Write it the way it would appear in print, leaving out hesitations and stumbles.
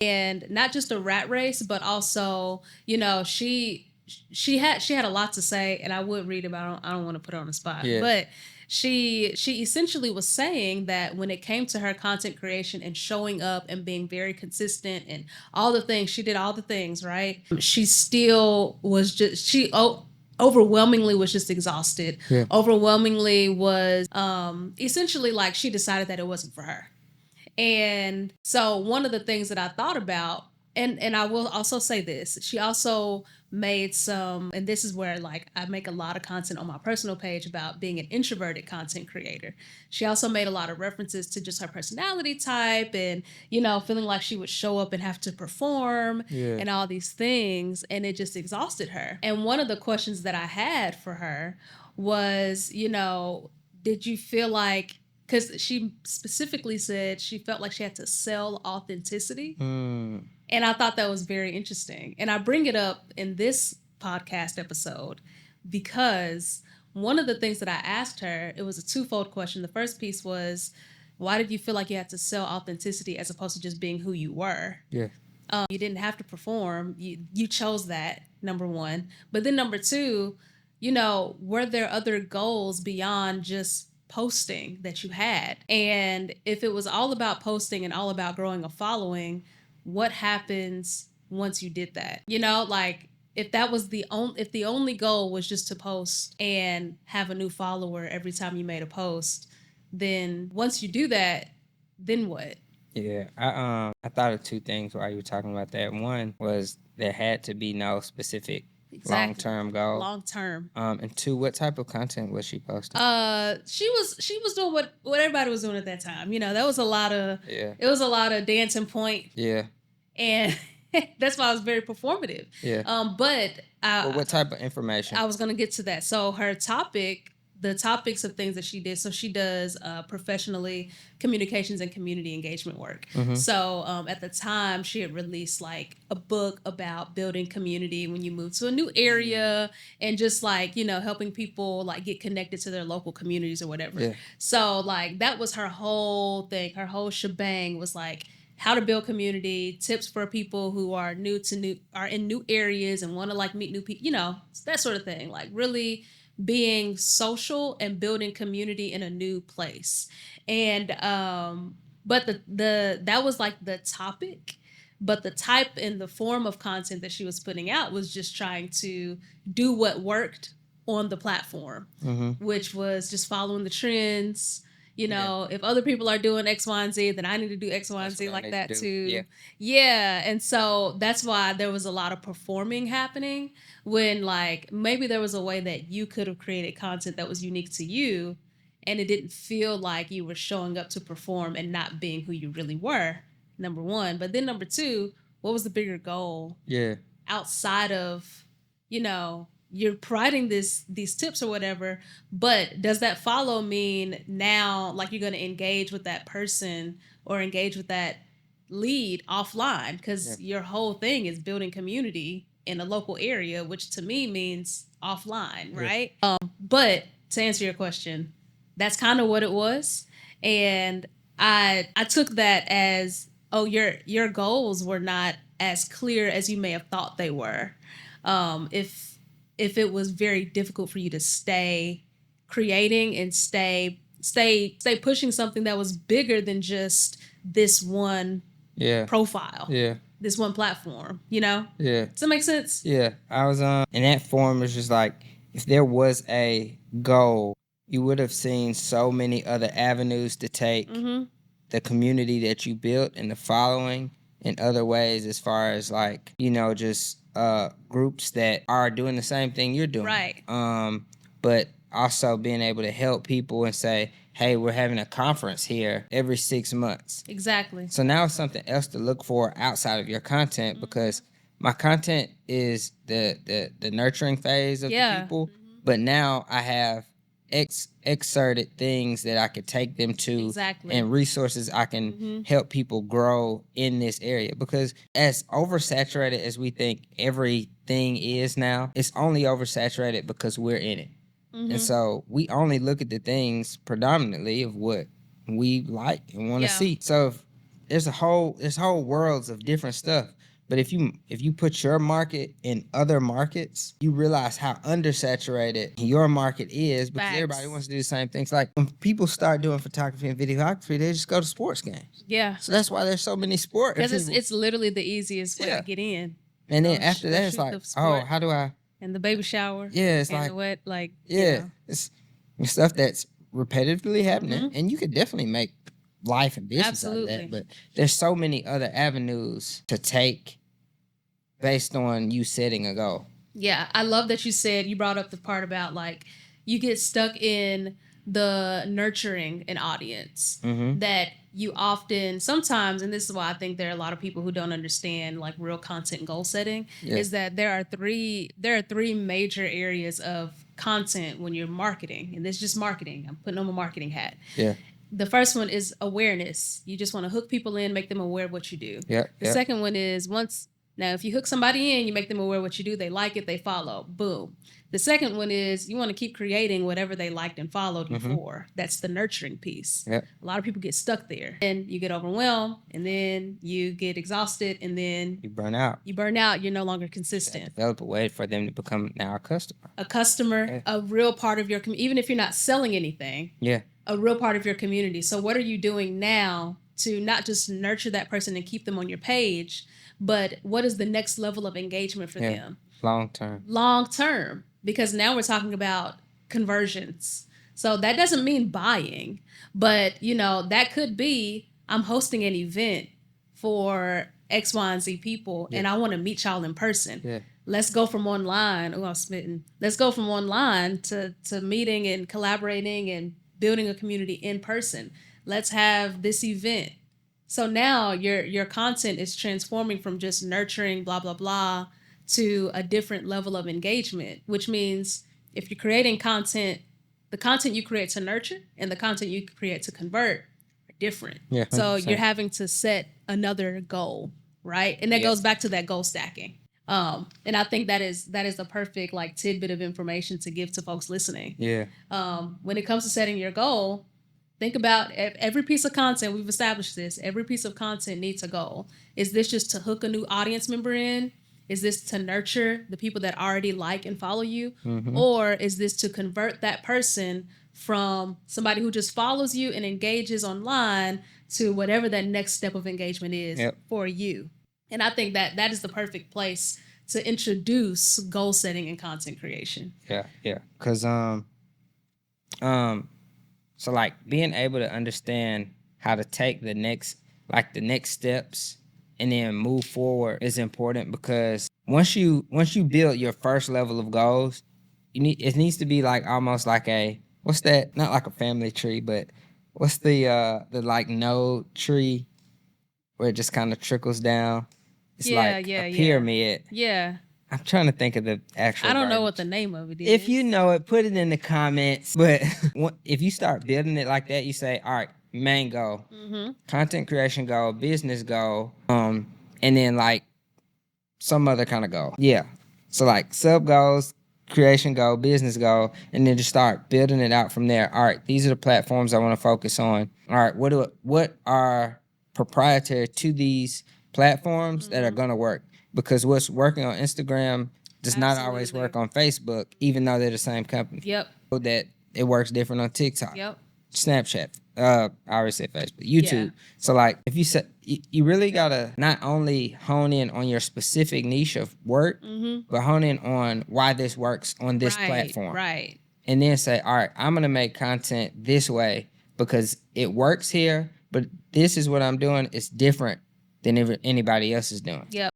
and not just a rat race, but also, she had a lot to say, and I would read about it. I don't want to put her on the spot, Yeah. but she essentially was saying that when it came to her content creation and showing up and being very consistent and all the things, she did all the things, right? She still was just overwhelmingly was just exhausted. Yeah. Overwhelmingly was essentially like she decided that it wasn't for her. And so one of the things that I thought about, and I will also say this, she also made some, and this is where like I make a lot of content on my personal page about being an introverted content creator. She also made a lot of references to just her personality type and, feeling like she would show up and have to perform and all these things, and it just exhausted her. And one of the questions that I had for her was, did you feel like, because she specifically said she felt like she had to sell authenticity. And I thought that was very interesting. And I bring it up in this podcast episode because one of the things that I asked her, it was a twofold question. The first piece was, why did you feel like you had to sell authenticity as opposed to just being who you were? Yeah. You didn't have to perform. You chose that, number one. But then number two, were there other goals beyond just posting that you had? And if it was all about posting and all about growing a following, what happens once you did that? Like if that was if the only goal was just to post and have a new follower every time you made a post, then once you do that, then what? Yeah, I thought of two things while you were talking about that. One was there had to be no specific long-term goal. Long term. And two, what type of content was she posting? She was doing what everybody was doing at that time. That was a lot of It was a lot of dancing point. Yeah. And that's why I was very performative. Yeah. But Well, what type of information? I was gonna get to that. So the topics of things that she did. So she does professionally communications and community engagement work. Mm-hmm. So at the time, she had released like a book about building community when you move to a new area and just like, helping people like get connected to their local communities or whatever. Yeah. So like that was her whole thing. Her whole shebang was like how to build community, tips for people who are are in new areas and want to like meet new people, that sort of thing. Like really being social and building community in a new place. And but the that was like the topic, but the type and the form of content that she was putting out was just trying to do what worked on the platform, which was just following the trends. If other people are doing X, Y, and Z, then I need to do X, Y, and Z like that too. Yeah. Yeah. And so that's why there was a lot of performing happening when like maybe there was a way that you could have created content that was unique to you and it didn't feel like you were showing up to perform and not being who you really were, number one. But then number two, what was the bigger goal? Yeah. Outside of, you're providing these tips or whatever, but does that follow mean now like you're going to engage with that person or engage with that lead offline? Because your whole thing is building community in a local area, which to me means offline, right? But to answer your question, that's kind of what it was. And I took that as, oh, your goals were not as clear as you may have thought they were. If it was very difficult for you to stay creating and stay pushing something that was bigger than just this one profile. Yeah. This one platform, Yeah. Does that make sense? Yeah. I was in that forum, it's just like if there was a goal, you would have seen so many other avenues to take the community that you built and the following in other ways, as far as like, just groups that are doing the same thing you're doing. Right. But also being able to help people and say, hey, we're having a conference here every 6 months. Exactly. So now it's something else to look for outside of your content, because my content is the nurturing phase of the people, but now I have excerpted things that I could take them to, and resources I can help people grow in this area. Because as oversaturated as we think everything is now, it's only oversaturated because we're in it. And so we only look at the things predominantly of what we like and want to see. So there's whole worlds of different stuff. But if you put your market in other markets, you realize how undersaturated your market is because everybody wants to do the same things. Like when people start doing photography and videography, they just go to sports games. Yeah. So that's why there's so many sports. Because it's literally the easiest way to get in. And then after that, it's like, oh, how do I? And the baby shower. Yeah, it's and like the wet, like it's stuff that's repetitively happening, and you could definitely make life and business out of that. But there's so many other avenues to take based on you setting a goal. Yeah, I love that you brought up the part about like you get stuck in the nurturing an audience that you often sometimes, and this is why I think there are a lot of people who don't understand like real content goal setting, is that there are three major areas of content when you're marketing, and this is just marketing. I'm putting on my marketing hat. Yeah. The first one is awareness. You just want to hook people in, make them aware of what you do. Yeah. The second one is now, if you hook somebody in, you make them aware of what you do, they like it, they follow, boom. The second one is you want to keep creating whatever they liked and followed before. That's the nurturing piece. Yep. A lot of people get stuck there. And you get overwhelmed, and then you get exhausted, and then you burn out. You're no longer consistent. Develop a way for them to become now a customer. A customer, a real part of your community, even if you're not selling anything. Yeah. A real part of your community. So what are you doing now to not just nurture that person and keep them on your page, but what is the next level of engagement for them? Long term. Because now we're talking about conversions. So that doesn't mean buying, but that could be, I'm hosting an event for X, Y, and Z people, and I want to meet y'all in person. Yeah. Let's go from online. Oh, I'm smitten. Let's go from online to meeting and collaborating and building a community in person. Let's have this event. So now your content is transforming from just nurturing blah, blah, blah to a different level of engagement, which means if you're creating content, the content you create to nurture and the content you create to convert are different. Yeah, 100%. So you're having to set another goal, right? And that goes back to that goal stacking. And I think that is a perfect like tidbit of information to give to folks listening. Yeah. When it comes to setting your goal, think about every piece of content. We've established this. Every piece of content needs a goal. Is this just to hook a new audience member in? Is this to nurture the people that already like and follow you? Or is this to convert that person from somebody who just follows you and engages online to whatever that next step of engagement is for you? And I think that is the perfect place to introduce goal setting and content creation. Yeah. Because so like being able to understand how to take the next steps and then move forward is important, because once you build your first level of goals, it needs to be like almost like what's that? Not like a family tree, but what's the like node tree where it just kind of trickles down? It's like a pyramid. Yeah. I'm trying to think of the actual. I don't know what the name of it is. If you know it, put it in the comments. But if you start building it like that, you say, all right, main goal, content creation goal, business goal, and then like some other kind of goal. Yeah. So like sub goals, creation goal, business goal, and then just start building it out from there. All right, these are the platforms I want to focus on. All right, what are proprietary to these platforms that are gonna work? Because what's working on Instagram does not always work on Facebook, even though they're the same company. Yep. That it works different on TikTok. Yep. Snapchat. I already said Facebook. YouTube. Yeah. So like if you said you really gotta not only hone in on your specific niche of work, but hone in on why this works on this platform. Right. And then say, all right, I'm gonna make content this way because it works here, but this is what I'm doing. It's different than anybody else is doing. Yep.